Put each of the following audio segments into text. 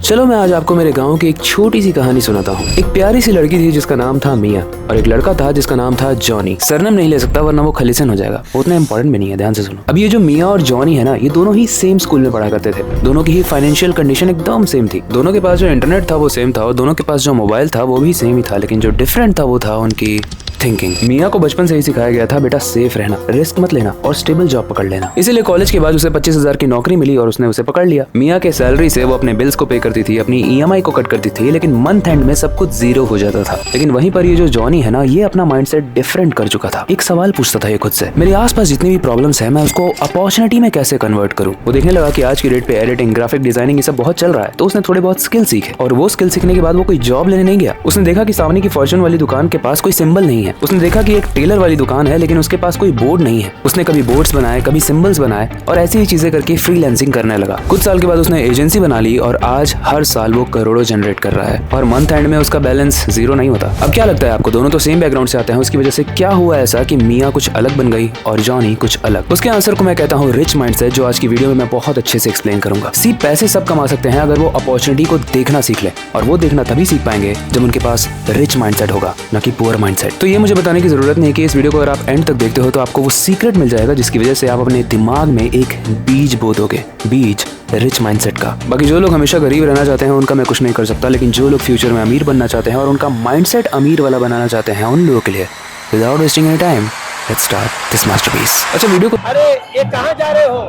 चलो मैं आज आपको मेरे गांव की एक छोटी सी कहानी सुनाता हूँ। एक प्यारी सी लड़की थी जिसका नाम था मिया और एक लड़का था जिसका नाम था जॉनी। सरनेम नहीं ले सकता वरना वो खलीसन हो जाएगा, उतना इंपॉर्टेंट भी नहीं है, ध्यान से सुनो। अब ये जो मिया और जॉनी है ना, ये दोनों ही सेम स्कूल में पढ़ा करते थे। दोनों की ही फाइनेंशियल कंडीशन एकदम सेम थी। दोनों के पास जो इंटरनेट था वो सेम था और दोनों के पास जो मोबाइल था वो भी सेम ही था, लेकिन जो डिफरेंट था वो था उनकी थिंकिंग। मिया को बचपन से ही सिखाया गया था, बेटा सेफ रहना, रिस्क मत लेना और स्टेबल जॉब पकड़ लेना। इसीलिए कॉलेज के बाद उसे 25,000 की नौकरी मिली और उसने उसे पकड़ लिया। मिया के सैलरी से वो अपने बिल्स को पे करती थी, अपनी EMI को कट करती थी, लेकिन मंथ एंड में सब कुछ जीरो हो जाता था। लेकिन वहीं पर ये जो जॉनी है ना, ये अपना माइंडसेट डिफरेंट कर चुका था। एक सवाल पूछता था ये खुद से, मेरे आसपास जितनी भी प्रॉब्लम्स है मैं उसको अपॉर्चुनिटी में कैसे कन्वर्ट करूँ। वो देखने लगा कि आज की डेट पे एडिटिंग, ग्राफिक डिजाइनिंग ये सब बहुत चल रहा है, तो उसने थोड़े बहुत स्किल सीखे और वो स्किल सीखने के बाद वो कोई जॉब लेने नहीं गया। उसने देखा कि सामने की फॉर्च्यून वाली दुकान के पास कोई सिंबल नहीं है। उसने देखा कि एक टेलर वाली दुकान है लेकिन उसके पास कोई बोर्ड नहीं है। उसने कभी बोर्ड्स बनाए, कभी सिंबल्स बनाए और ऐसी ही चीजें करके फ्रीलांसिंग करने लगा। कुछ साल के बाद उसने एजेंसी बना ली और आज हर साल वो करोड़ों जनरेट कर रहा है और मंथ एंड में उसका बैलेंस जीरो नहीं होता। अब क्या लगता है आपको, दोनों तो सेम बैकग्राउंड से आते हैं, उसकी वजह से क्या हुआ ऐसा कि मिया कुछ अलग बन गई और जॉनी कुछ अलग? उसके आंसर को मैं कहता हूँ रिच माइंडसेट, जो आज की वीडियो में मैं बहुत अच्छे से एक्सप्लेन करूंगा। पैसे सब कमा सकते हैं अगर वो अपॉर्चुनिटी को देखना सीख ले, और वो देखना तभी सीख पाएंगे जब उनके पास रिच माइंडसेट होगा, न कि पुअर माइंडसेट। तो ये मुझे बताने की जरूरत नहीं कि इस वीडियो को अगर आप एंड तक देखते हो तो आपको वो सीक्रेट मिल जाएगा जिसकी वजह से आप अपने दिमाग में एक बीज बो दोगे, बीज रिच माइंडसेट का। बाकी जो लोग हमेशा गरीब रहना चाहते हैं उनका मैं कुछ नहीं कर सकता, लेकिन जो लोग फ्यूचर में अमीर बनना चाहते हैं और उनका माइंडसेट अमीर वाला बनाना चाहते हैं, उन लोगों के लिए without wasting any time let's start this masterpiece. अच्छा वीडियो को, अरे ये कहाँ जा रहे हो?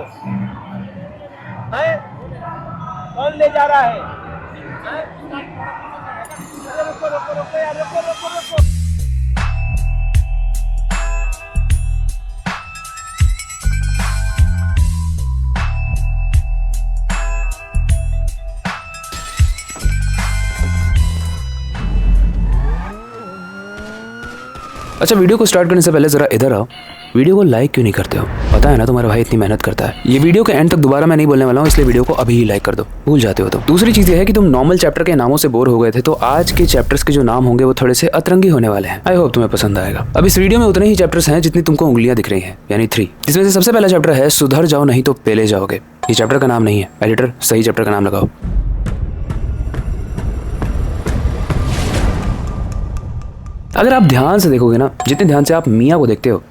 हैं? कौन ले जा रहा है? हैं? अरे रुको रुको रुको यार, रुको रुको रुको। अच्छा वीडियो को स्टार्ट करने से पहले जरा इधर आओ। वीडियो को लाइक क्यों नहीं करते हो? पता है ना तुम्हारा भाई इतनी मेहनत करता है। ये वीडियो के एंड तक दोबारा मैं नहीं बोलने वाला हूँ, इसलिए वीडियो को अभी ही लाइक कर दो, भूल जाते हो तो। दूसरी चीज ये है कि तुम नॉर्मल चैप्टर के नामों से बोर हो गए थे, तो आज के चैप्टर्स के जो नाम होंगे वो थोड़े से अतरंगी होने वाले हैं। आई होप तुम्हें पसंद आएगा। अब इस वीडियो में उतने ही चैप्टर्स हैं जितनी तुमको उंगलियां दिख रही हैं, यानी 3, जिसमें से सबसे पहला चैप्टर है सुधर जाओ नहीं तो पेले जाओगे। ये चैप्टर का नाम नहीं है, एडिटर सही चैप्टर का नाम लगाओ। अगर आप ध्यान से देखोगे ना, जितने ध्यान से आप मिया को देखते हो,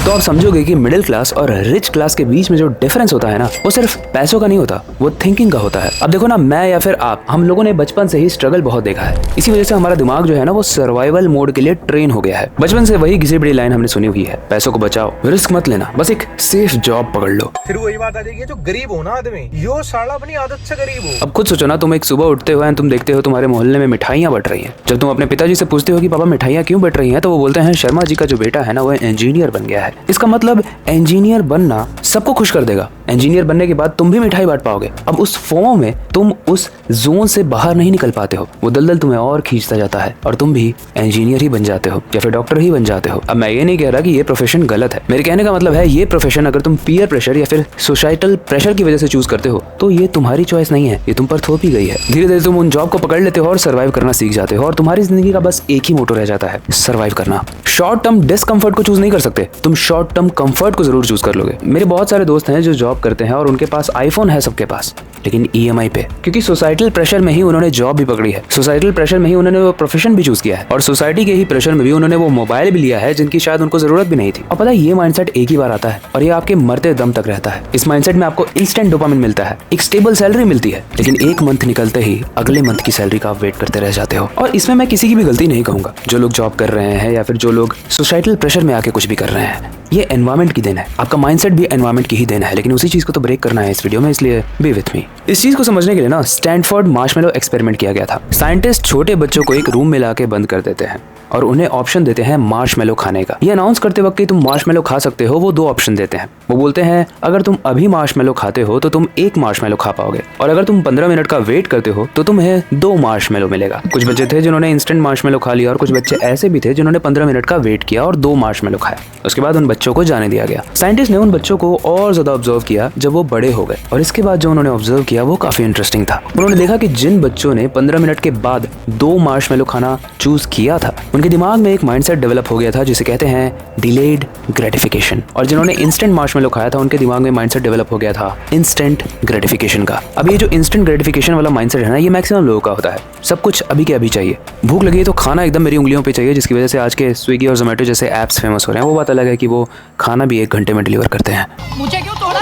तो आप समझोगे कि मिडिल क्लास और रिच क्लास के बीच में जो डिफरेंस होता है ना, वो सिर्फ पैसों का नहीं होता, वो थिंकिंग का होता है। अब देखो ना, मैं या फिर आप, हम लोगों ने बचपन से ही स्ट्रगल बहुत देखा है। इसी वजह से हमारा दिमाग जो है ना, वो सर्वाइवल मोड के लिए ट्रेन हो गया है। बचपन से वही घिसी पिटी लाइन हमने सुनी हुई है, पैसों को बचाओ, रिस्क मत लेना, बस एक सेफ जॉब पकड़ लो। फिर वही बात आ जाएगी, जो गरीब हो ना आदमी, यो साला अपनी आदत से गरीब हो। अब खुद सोचो ना, तुम एक सुबह उठते हो एंड तुम देखते हो तुम्हारे मोहल्ले में मिठाइयां बट रही हैं। जब तुम अपने पिताजी से पूछते हो कि पापा मिठाइयां क्यों बट रही हैं, तो वो बोलते हैं शर्मा जी का जो बेटा है ना, वो इंजीनियर बन गया है। इसका मतलब इंजीनियर बनना सबको खुश कर देगा। इंजीनियर बनने के बाद तुम भी मिठाई बांट पाओगे। अब उस फोमो में तुम उस जोन से बाहर नहीं निकल पाते हो, वो दलदल तुम्हें और खींचता जाता है और तुम भी इंजीनियर ही बन जाते हो या फिर डॉक्टर ही बन जाते हो। अब मैं ये नहीं कह रहा कि ये प्रोफेशन गलत है, मेरे कहने का मतलब है ये प्रोफेशन अगर तुम पीयर प्रेशर या फिर सोसाइटल प्रेशर की वजह से चूज करते हो तो ये तुम्हारी चॉइस नहीं है, ये तुम पर थोपी गई है। धीरे धीरे तुम उन जॉब को पकड़ लेते हो और सर्वाइव करना सीख जाते हो और तुम्हारी जिंदगी का बस एक ही मोटो रह जाता है, सर्वाइव करना। शॉर्ट टर्म डिस्कम्फर्ट को चूज नहीं कर सकते, तुम शॉर्ट टर्म कंफर्ट को जरूर चूज कर लोगे। मेरे बहुत सारे दोस्त हैं जो जॉब करते हैं और उनके पास आईफोन है सबके पास, लेकिन EMI पे, क्योंकि सोसाइटल प्रेशर में ही उन्होंने जॉब भी पकड़ी है, सोसाइटल प्रेशर में ही उन्होंने वो प्रोफेशन भी चूज किया है और सोसाइटी के ही प्रेशर में भी उन्होंने वो मोबाइल भी लिया है जिनकी शायद उनको जरूरत भी नहीं थी। और पता है ये माइंडसेट एक ही बार आता है और ये आपके मरते दम तक रहता है। इस माइंडसेट में आपको इंस्टेंट डोपामिन मिलता है, एक स्टेबल सैलरी मिलती है, लेकिन एक मंथ निकलते ही अगले मंथ की सैलरी का आप वेट करते रह जाते हो। और इसमें मैं किसी की भी गलती नहीं कहूंगा, जो लोग जॉब कर रहे हैं या फिर जो लोग सोसाइटल प्रेशर में आके कुछ भी कर रहे हैं, ये एनवायरमेंट की देन है। आपका माइंडसेट भी एनवायरमेंट की ही देन है, लेकिन उसी चीज को तो ब्रेक करना है इस वीडियो में, इसलिए बी विथ मी। इस चीज को समझने के लिए ना स्टैनफोर्ड मार्शमेलो एक्सपेरिमेंट किया गया था। साइंटिस्ट छोटे बच्चों को एक रूम में लाके बंद कर देते हैं और उन्हें ऑप्शन देते हैं मार्शमेलो खाने का। ये अनाउंस करते वक्त कि तुम मार्शमेलो खा सकते हो, वो 2 ऑप्शन देते हैं। वो बोलते हैं अगर तुम अभी मार्शमेलो खाते हो तो तुम 1 मार्शमेलो खा पाओगे, और अगर तुम 15 मिनट का वेट करते हो तो तुम्हें 2 मार्शमेलो मिलेगा। कुछ बच्चे थे जिन्होंने इंस्टेंट मार्शमेलो खा लिया और कुछ बच्चे ऐसे भी थे जिन्होंने 15 मिनट का वेट किया और 2 मार्शमेलो खाया। उसके बाद उन बच्चों को जाने दिया गया। साइंटिस्ट ने उन बच्चों को और ज्यादा ऑब्जर्व किया जब वो बड़े हो गए, और इसके बाद जो उन्होंने ऑब्जर्व किया वो काफी इंटरेस्टिंग था। उन्होंने देखा कि जिन बच्चों ने 15 मिनट के बाद 2 मार्शमेलो खाना चूज किया था, उनके दिमाग में एक माइंडसेट डेवलप हो गया था जिसे कहते हैं डिलेड ग्रेटिफिकेशन। और जिन्होंने इंस्टेंट मार्शमेलो खाया था उनके दिमाग में माइंडसेट डेवलप हो गया था इंस्टेंट ग्रेटिफिकेशन का। अब ये जो इंस्टेंट ग्रेटिफिकेशन वाला माइंडसेट है ना, ये मैक्सिमम लोगों का होता है। सब कुछ अभी के अभी चाहिए। भूख लगी है तो खाना एकदम मेरी उंगलियों पे चाहिए, जिसकी वजह से आज के स्विगी और जोमेटो जैसे ऐप्स फेमस हो रहे हैं। वो बात अलग है कि वो खाना भी 1 घंटे में डिलीवर करते हैं। मुझे क्यों तोड़ा?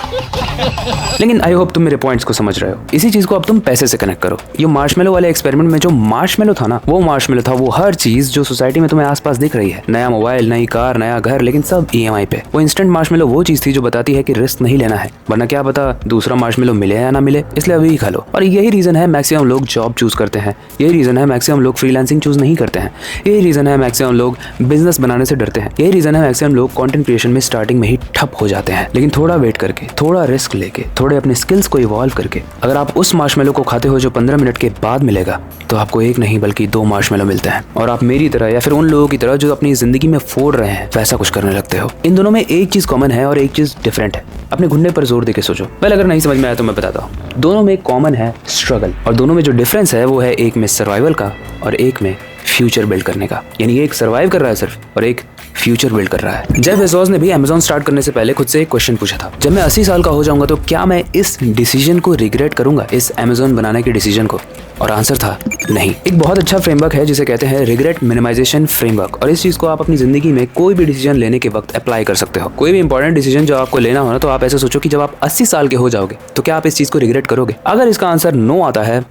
लेकिन आई होप तुम मेरे पॉइंट्स को समझ रहे हो। इसी चीज को अब तुम पैसे से कनेक्ट करो। ये मार्शमेलो वाले एक्सपेरिमेंट में जो मार्शमेलो था ना, वो मार्शमेलो था वो हर चीज जो सोसाइटी में तुम्हें आसपास दिख रही है, नया मोबाइल, नई कार, नया घर, लेकिन सब EMI पे। वो इंस्टेंट मार्शमेलो वो चीज थी जो बताती है कि रिस्क नहीं लेना है, वरना क्या पता दूसरा मार्शमेलो मिले या ना मिले, इसलिए अभी ही खा लो। और यही रीजन है मैक्सिमम लोग जॉब चूज करते हैं, यही रीजन है मैक्सिमम लोग फ्रीलांसिंग चूज नहीं करते हैं, यही रीजन है मैक्सिमम लोग बिजनेस बनाने से डरते हैं, यही रीजन है मैक्सिमम लोग कंटेंट क्रिएशन में स्टार्टिंग में ही ठप हो जाते हैं। लेकिन थोड़ा वेट करके, थोड़ा रिस्क लेके, थोड़े अपने स्किल्स को इवॉल्व करके, अगर आप उस मार्शमेलो को खाते हो जो 15 मिनट के बाद मिलेगा, तो आपको एक नहीं बल्कि 2 मार्शमेलो मिलते हैं। और आप मेरी तरह या फिर उन लोगों की तरह जो अपनी जिंदगी में फोड़ रहे हैं वैसा कुछ करने लगते हो। इन दोनों में एक चीज कॉमन है और एक चीज डिफरेंट है। अपने घुटने पर जोर देके सोचो। पहले अगर नहीं समझ में आया तो मैं बताता हूँ। दोनों में कॉमन है स्ट्रगल, और दोनों में जो डिफरेंस है वो है एक में सर्वाइवल का और एक में फ्यूचर बिल्ड करने का। यानी एक सर्वाइव कर रहा है सिर्फ और एक फ्यूचर बिल्ड कर रहा है। जेफ बेजोस ने भी Amazon स्टार्ट करने से पहले खुद से एक क्वेश्चन पूछा था, जब मैं 80 साल का हो जाऊंगा तो क्या मैं इस डिसीजन को रिग्रेट करूंगा, इस Amazon बनाने के डिसीजन को? और आंसर था नहीं। एक बहुत अच्छा फ्रेमवर्क है जिसे कहते हैं रिग्रेट मिनिमाइजेशन फ्रेमवर्क, और इस चीज को आप अपनी जिंदगी में कोई भी डिसीजन लेने के वक्त अप्लाई कर सकते हो। कोई भी इंपॉर्टेंट डिसीजन जो आपको लेना हो ना, तो आप ऐसे सोचो कि जब आप 80 साल के हो जाओगे तो क्या आप इस चीज को रिग्रेट करोगे? अगर इसका आंसर नो आता है,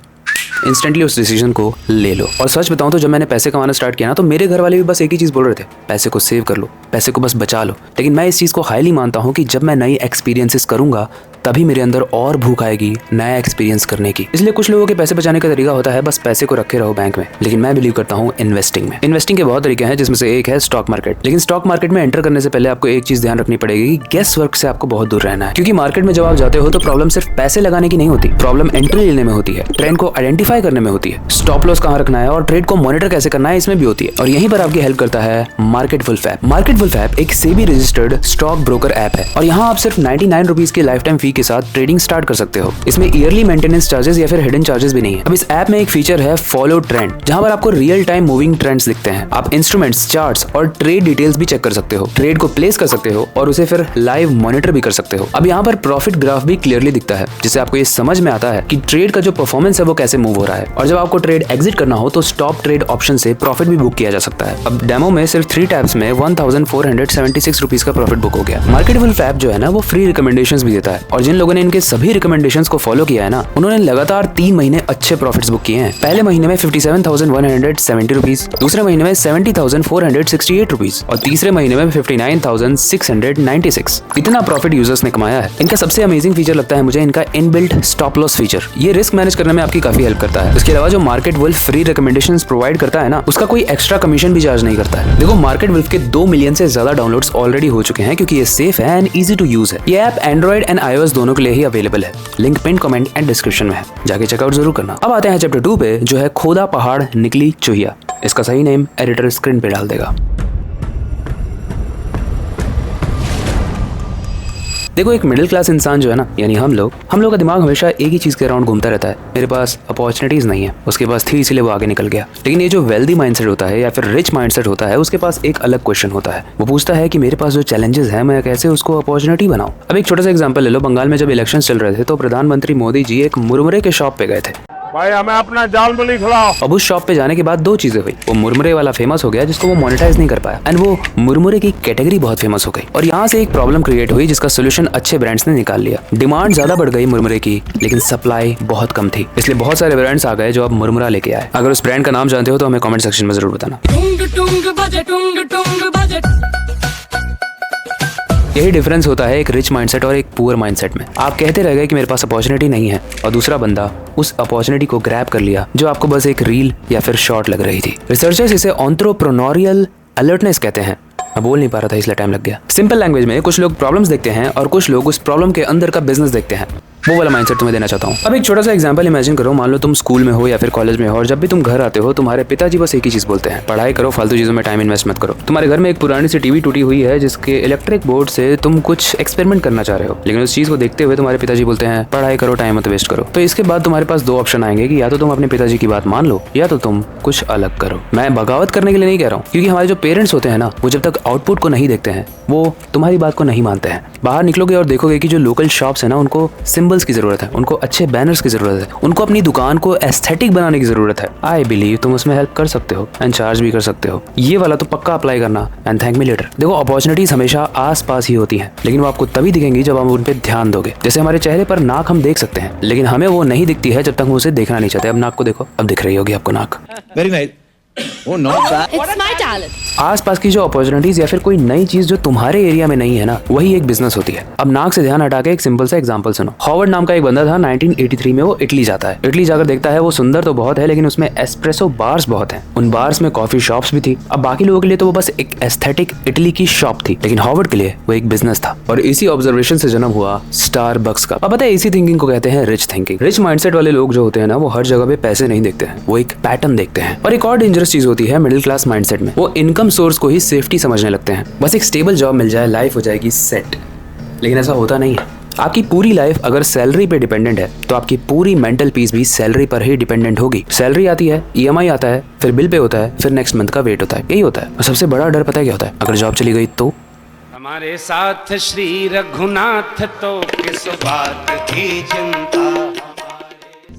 इंस्टेंटली उस डिसीजन को ले लो। और सच बताऊं तो जब मैंने पैसे कमाना स्टार्ट किया ना, तो मेरे घर वाले भी बस एक ही चीज बोल रहे थे, पैसे को सेव कर लो, पैसे को बस बचा लो। लेकिन मैं इस चीज को हाईली मानता हूं कि जब मैं नई एक्सपीरियंसेस करूंगा तभी मेरे अंदर और भूख आएगी नया एक्सपीरियंस करने की। इसलिए कुछ लोगों के पैसे बचाने का तरीका होता है बस पैसे को रखे रहो बैंक में, लेकिन मैं बिलीव करता हूँ इन्वेस्टिंग में। इन्वेस्टिंग के बहुत तरीके हैं, जिसमें से एक है स्टॉक मार्केट। लेकिन स्टॉक मार्केट में एंटर करने से पहले आपको एक चीज ध्यान रखनी पड़ेगी कि गेस वर्क से आपको बहुत दूर रहना है। क्योंकि मार्केट में जब आप जाते हो तो प्रॉब्लम सिर्फ पैसे लगाने की नहीं होती, प्रॉब्लम एंट्री लेने में होती है, ट्रेंड को आइडेंटिफाई करने में होती है, स्टॉप लॉस कहाँ रखना है और ट्रेड को मॉनिटर कैसे करना है इसमें भी होती है। और यहीं पर आपकी हेल्प करता है market wolf app. Market wolf app एक SEBI registered stock broker app है, और यहाँ आप सिर्फ 99 रुपीज की लाइफ टाइम फी के साथ ट्रेडिंग स्टार्ट कर सकते हो। इसमें ईयरली मेंटेनेंस चार्जेस या फिर हिडन चार्जेस भी नहीं है। अब इस ऐप में एक फीचर है फॉलो ट्रेंड, जहां पर आपको रियल टाइम मूविंग ट्रेंड्स दिखते हैं। आप इंस्ट्रूमेंट्स, चार्ट्स और ट्रेड डिटेल्स भी चेक कर सकते हो, ट्रेड को प्लेस कर सकते हो और उसे फिर लाइव मॉनिटर भी कर सकते हो। अब यहाँ पर प्रॉफिट ग्राफ भी क्लियरली दिखता है, जिससे आपको ये समझ में आता है कि ट्रेड का जो परफॉर्मेंस है वो कैसे मूव हो रहा है। और जब आपको ट्रेड एग्जिट करना हो तो स्टॉप ट्रेड ऑप्शन से प्रॉफिट भी बुक किया जा सकता है। अब डेमो में सिर्फ 3 टैप्स में 1476 रुपीज का प्रॉफिट बुक हो गया। मार्केट वुल्फ ऐप जो है ना, वो फ्री रिकमेंडेशंस भी देता है, और जिन लोगों ने इनके सभी रिकमेंडेशंस को फॉलो किया है ना, उन्होंने लगातार 3 महीने अच्छे प्रॉफिट्स बुक किए हैं। पहले महीने में 57,170 रुपीज, दूसरे महीने में 70,468 रुपीज और तीसरे महीने में 59,696। इतना प्रॉफिट यूजर्स ने कमाया है। इनका सबसे अमेजिंग फीचर लगता है मुझे इनका इनबिल्ट स्टॉप लॉस फीचर। ये रिस्क मैनेज करने में आपकी काफी हेल्प करता है। इसके अलावा जो market wolf free recommendations provide करता है ना, उसका कोई एक्स्ट्रा कमीशन भी चार्ज नहीं करता है। देखो, मार्केट वुल्फ के 2 मिलियन से ज्यादा डाउनलोड्स ऑलरेडी हो चुके हैं, क्योंकि ये सेफ है एंड इजी टू यूज है। ये ऐप एंड्रॉइड एंड iOS दोनों के लिए ही अवेलेबल है। Link pin, comment and description में है, जाके चेकआउट जरूर करना। अब आते हैं चैप्टर 2 पे, जो है खोदा पहाड़ निकली चूहिया। इसका सही नेम एडिटर स्क्रीन पे डाल देगा। देखो, एक मिडिल क्लास इंसान जो है ना, यानी हम लोग का दिमाग हमेशा एक ही चीज के अराउंड घूमता रहता है। मेरे पास अपॉर्चुनिटीज नहीं है, उसके पास थी इसलिए वो आगे निकल गया। लेकिन ये जो वेल्दी माइंडसेट होता है या फिर रिच माइंडसेट होता है, उसके पास एक अलग क्वेश्चन होता है। वो पूछता है कि मेरे पास जो चैलेंजेस है, मैं कैसे उसको अपॉर्चुनिटी बनाऊं। अब एक छोटा सा एग्जांपल ले लो। बंगाल में जब इलेक्शन चल रहे थे तो प्रधानमंत्री मोदी जी एक मुरमुरे के शॉप पे गए थे। भाई हमें अपना जाल में खिलाओ। अब उस शॉप पे जाने के बाद 2 चीजें हुई। वो मुरमुरे वाला फेमस हो गया जिसको वो मोनेटाइज नहीं कर पाया, एंड वो मुरमुरे की कैटेगरी बहुत फेमस हो गई। और यहाँ से एक प्रॉब्लम क्रिएट हुई जिसका सोल्यूशन अच्छे ब्रांड्स ने निकाल लिया। डिमांड ज्यादा बढ़ गई मुरमुरे की, लेकिन सप्लाई बहुत कम थी, इसलिए बहुत सारे ब्रांड्स आ गए जो अब मुरमुरा लेके आए। अगर उस ब्रांड का नाम जानते हो तो हमें कमेंट सेक्शन में जरूर बताना। यही डिफरेंस होता है एक रिच माइंडसेट और एक पुअर माइंडसेट में। आप कहते रह गए कि मेरे पास अपॉर्चुनिटी नहीं है, और दूसरा बंदा उस अपॉर्चुनिटी को ग्रैब कर लिया जो आपको बस एक रील या फिर शॉर्ट लग रही थी। रिसर्चर्स इसे एंटरप्रेन्योरियल अलर्टनेस कहते हैं। मैं बोल नहीं पा रहा था इसलिए टाइम लग गया। सिंपल लैंग्वेज में कुछ लोग प्रॉब्लम्स देखते हैं और कुछ लोग उस प्रॉब्लम के अंदर का बिजनेस देखते हैं। वो वाला माइंडसेट तुम्हें देना चाहता हूँ। अब एक छोटा सा एग्जांपल इमेजिन करो, मान लो तुम स्कूल में हो या फिर कॉलेज में हो और जब भी तुम घर आते हो तुम्हारे पिताजी बस एक ही चीज बोलते हैं, पढ़ाई करो, फालतू चीजों में टाइम इन्वेस्ट मत करो। तुम्हारे घर में एक पुरानी सी टीवी टूटी हुई है जिसके इलेक्ट्रिक बोर्ड से तुम कुछ एक्सपेरिमेंट करना चाह रहे हो, लेकिन उस चीज को देखते हुए तुम्हारे पिताजी बोलते हैं पढ़ाई करो, टाइम मत वेस्ट करो। तो इसके बाद तुम्हारे पास दो ऑप्शन आएंगे कि या तो तुम अपने पिताजी की बात मान लो या तो तुम कुछ अलग करो। मैं बगावत करने के लिए नहीं कह रहा हूँ, क्योंकि हमारे जो पेरेंट्स होते हैं ना, वो जब तक आउटपुट को नहीं देखते हैं वो तुम्हारी बात को नहीं मानते हैं। बाहर निकलोगे और देखोगे कि जो लोकल शॉप्स है ना, उनको सिंबल्स की जरूरत है, उनको अच्छे बैनर्स की जरूरत है, उनको अपनी दुकान को एस्थेटिक बनाने की जरूरत है। आई बिलीव तुम उसमें हेल्प कर सकते हो एंड चार्ज भी कर सकते हो। ये वाला तो पक्का अप्लाई करना एंड थैंक मी लेटर। देखो अपॉर्चुनिटीज हमेशा आस पास ही होती हैं, लेकिन वो आपको तभी दिखेंगी जब आप उन पे ध्यान दोगे। जैसे हमारे चेहरे पर नाक हम देख सकते हैं, लेकिन हमें वो नहीं दिखती है जब तक हम उसे देखना नहीं चाहते। अब नाक को देखो, अब दिख रही होगी आपको नाक। Very nice. Oh, not bad. It's my talent. आसपास की जो अपॉर्चुनिटीज या फिर कोई नई चीज जो तुम्हारे एरिया में नहीं है ना, वही एक बिजनेस होती है। अब नाक से ध्यान हटा के एक सिंपल सा एग्जांपल सुनो। हॉवर्ड नाम का एक बंदा था, 1983 में वो इटली जाता है। इटली जाकर देखता है वो सुंदर तो बहुत है, लेकिन उसमें एस्प्रेसो बार्स बहुत हैं। उन बार्स में कॉफी शॉप्स भी थी। अब बाकी लोगों के लिए तो वो बस एक एस्थेटिक इटली की शॉप थी, लेकिन हॉवर्ड के लिए वो एक बिजनेस था। और इसी ऑब्जर्वेशन से जन्म हुआ स्टारबक्स का। अब पता है, इसी थिंकिंग को कहते हैं रिच थिंकिंग। रिच माइंडसेट वाले लोग जो होते हैं ना, वो हर जगह पे पैसे नहीं देखते हैं, वो एक पैटर्न देखते हैं। और एक और डेंजरस चीज होती है मिडिल क्लास माइंडसेट में, वो इनकम सोर्स को ही सेफ्टी समझने लगते हैं। बस एक स्टेबल जॉब मिल जाए, लाइफ हो जाएगी सेट। लेकिन ऐसा होता नहीं है। आपकी पूरी लाइफ अगर सैलरी पे डिपेंडेंट है तो आपकी पूरी मेंटल पीस भी सैलरी पर ही डिपेंडेंट होगी। सैलरी आती है, ईएमआई आता है, फिर बिल पे होता है, फिर नेक्स्ट मंथ का वेट होता है। यही होता है। और सबसे बड़ा डर पता है क्या होता है? अगर जॉब चली गई तो हमारे साथ श्री रघुनाथ तो किस बात की चिंता।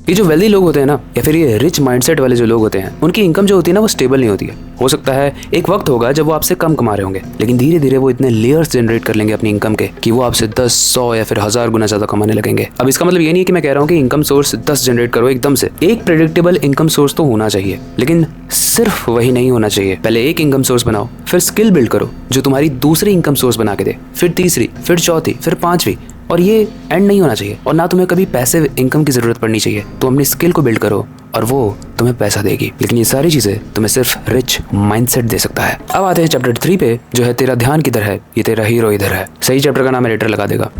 ये जो वेल्दी लोग होते हैं ना, या फिर ये रिच माइंडसेट वाले जो लोग होते हैं, उनकी इनकम जो होती है ना, वो स्टेबल नहीं होती है। हो सकता है एक वक्त होगा जब वो आपसे कम कमा रहे होंगे, लेकिन धीरे धीरे वो इतने लेयर्स जनरेट कर लेंगे अपनी इनकम के कि वो आपसे 10, 100 या फिर 1000 गुना ज्यादा कमाने लगेंगे। अब इसका मतलब ये नहीं है कि मैं कह रहा हूँ कि इनकम सोर्स 10 जनरेट करो एकदम से। एक प्रेडिक्टेबल इनकम सोर्स तो होना चाहिए, लेकिन सिर्फ वही नहीं होना चाहिए। पहले एक इनकम सोर्स बनाओ, फिर स्किल बिल्ड करो जो तुम्हारी दूसरी इनकम सोर्स बना के दे, फिर तीसरी, फिर चौथी, फिर पांचवी। और ये एंड नहीं होना चाहिए। और ना तुम्हें कभी पैसे इनकम की जरूरत पड़नी चाहिए। तुम अपनी स्किल को बिल्ड करो और वो तुम्हें पैसा देगी। लेकिन ये सारी चीजें तुम्हें सिर्फ रिच माइंडसेट दे सकता है। अब आते हैं चैप्टर 3 पे, जो है तेरा ध्यान किधर है, ये तेरा हीरो इधर है। सही चैप्टर का नाम एडिटर लगा देगा।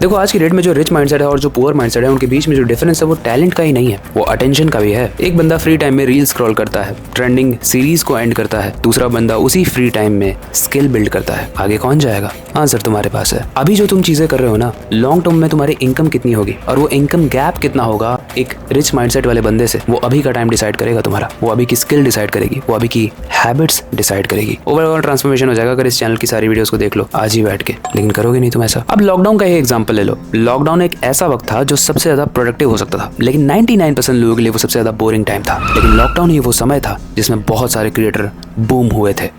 देखो आज की डेट में जो रिच माइंडसेट है और जो पुअर माइंडसेट है, उनके बीच में जो डिफरेंस है वो टैलेंट का ही नहीं है, वो अटेंशन का भी है। एक बंदा फ्री टाइम में रील स्क्रॉल करता है, ट्रेंडिंग सीरीज को एंड करता है। दूसरा बंदा उसी फ्री टाइम में स्किल बिल्ड करता है। आगे कौन जाएगा? आंसर तुम्हारे पास है। अभी जो तुम चीजें कर रहे हो ना, लॉन्ग टर्म में तुम्हारी इनकम कितनी होगी और वो इनकम गैप कितना होगा एक रिच माइंडसेट वाले बंदे से, वो अभी का टाइम डिसाइड करेगा तुम्हारा। वो अभी की स्किल डिसाइड करेगी, वो अभी की हैबिट्स डिसाइड करेगी। ओवरऑल ट्रांसफॉर्मेशन हो जाएगा अगर इस चैनल की सारी वीडियोस को देख लो आज ही बैठ के। लेकिन करोगे नहीं तुम ऐसा। अब लॉकडाउन का ही एग्जांपल ले लो। लॉकडाउन एक ऐसा वक्त था जो सबसे ज्यादा प्रोडक्टिव हो सकता था, लेकिन 99% लोगों के लिए वो सबसे ज्यादा बोरिंग टाइम था। लेकिन लॉकडाउन ही वो समय था जिसमें बहुत सारे क्रिएटर बूम हुए थे।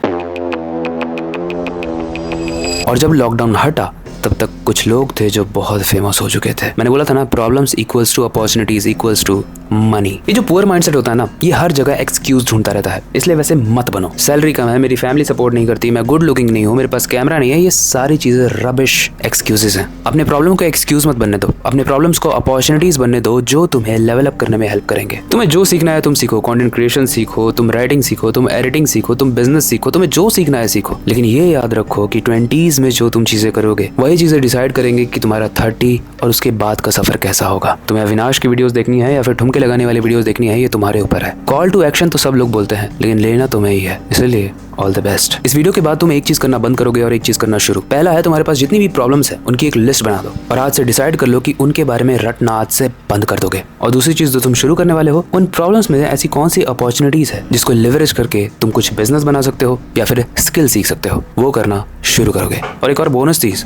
और जब लॉकडाउन हटा तब तक कुछ लोग थे जो बहुत फेमस हो चुके थे। मैंने बोला था ना, problems equals to opportunities equals to money. ये जो पुअर माइंडसेट होता है ना, ये हर जगह एक्सक्यूज ढूंढता रहता है। इसलिए वैसे मत बनो। सैलरी कम है, मेरी फैमिली सपोर्ट नहीं करती, मैं गुड लुकिंग नहीं हूँ, मेरे पास कैमरा नहीं है, ये सारी चीजें रबिश एक्सक्यूजेस हैं। अपने प्रॉब्लम को एक्सक्यूज मत बनने दो, अपने प्रॉब्लम्स को अपॉर्चुनिटीज बनने दो जो तुम्हें लेवल अप करने में हेल्प करेंगे। तुम्हें जो सीखना है तुम सीखो, कंटेंट क्रिएशन सीखो, तुम राइटिंग सीखो, तुम एडिटिंग सीखो, तुम बिजनेस सीखो, तुम्हें जो सीखना है सीखो। लेकिन ये याद रखो कि 20s में जो तुम चीजें करोगे वही चीजें डिसाइड करेंगे कि तुम्हारा 30 और उसके बाद का सफर कैसा होगा। तुम्हें अविनाश की वीडियोस देखनी है या फिर ठुमके लगाने वाली वीडियोस देखनी है, ये तुम्हारे ऊपर है। कॉल टू एक्शन तो सब लोग बोलते हैं, लेकिन लेना तुम्हें ही है। इसलिए ऑल द बेस्ट। इस वीडियो के बाद तुम एक चीज करना बंद करोगे और एक चीज करना शुरू। पहला है, तुम्हारे पास जितनी भी प्रॉब्लम्स है उनकी एक लिस्ट बना दो और आज से डिसाइड कर लो कि उनके बारे में रटना आज से बंद कर दोगे। और दूसरी चीज जो तुम शुरू करने वाले हो, उन प्रॉब्लम्स में ऐसी कौन सी अपॉर्चुनिटीज है जिसको लिवरेज करके तुम कुछ बिजनेस बना सकते हो या फिर स्किल सीख सकते हो, वो करना शुरू करोगे। और एक और बोनस चीज,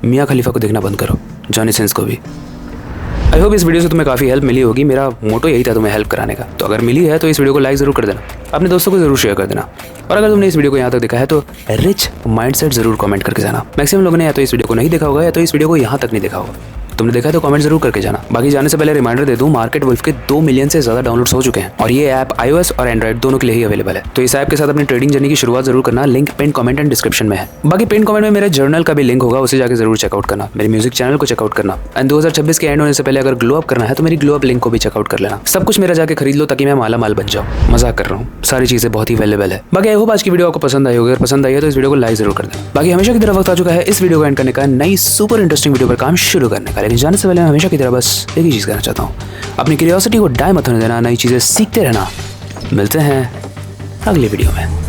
मियां खलीफा को देखना बंद करो, जॉनी सिंस को भी। आई होप इस वीडियो से तुम्हें काफ़ी हेल्प मिली होगी। मेरा मोटो यही था, तुम्हें हेल्प कराने का। तो अगर मिली है तो इस वीडियो को लाइक जरूर कर देना, अपने दोस्तों को जरूर शेयर कर देना। और अगर तुमने इस वीडियो को यहाँ तक देखा है तो रिच माइंडसेट जरूर कमेंट करके जाना। मैक्सिमम लोगों ने या तो इस वीडियो को नहीं देखा होगा या तो इस वीडियो को यहाँ तक नहीं देखा होगा। तुमने देखा है तो कमेंट जरूर करके जाना। बाकी जाने से पहले रिमाइंडर दे दूं, मार्केट वुल्फ के 2 मिलियन से ज्यादा डाउनलोड्स हो चुके हैं और ये ऐप iOS और एंड्रॉइड दोनों के लिए ही अवेलेबल है। तो इस ऐप के साथ अपनी ट्रेडिंग जर्नी की शुरुआत जरूर करना। Link pin comment and description में है। बाकी पिन कमेंट में मेरे जर्नल का भी लिंक होगा, उसे जाकर जरूर चेकआउट करना। मेरे म्यूजिक चैनल को चेकआउट करना एंड 2026 के एंड होने से पहले अगर ग्लो अप करना है तो मेरी ग्लो अप लिंक को भी चेकआउट कर लेना। सब कुछ मेरा जाके खरीद लो ताकि मैं माला माल बन जाऊँ। मजाक कर रहा हूँ, सारी चीजें बहुत ही अवेलेबल है। बाकी आई होप आज की वीडियो आपको पसंद आई होगी। अगर पसंद आई है तो इस वीडियो को लाइक जरूर कर देना। बाकी हमेशा की तरह वक्त आ चुका है इस वीडियो को एंड करने का, नई सुपर इंटरेस्टिंग वीडियो पर काम शुरू करने का। लेकिन जाने से पहले मैं हमेशा की तरह बस एक ही चीज कहना चाहता हूँ, अपनी क्यूरियोसिटी को डाई मत होने देना, नई चीजें सीखते रहना। मिलते हैं अगली वीडियो में।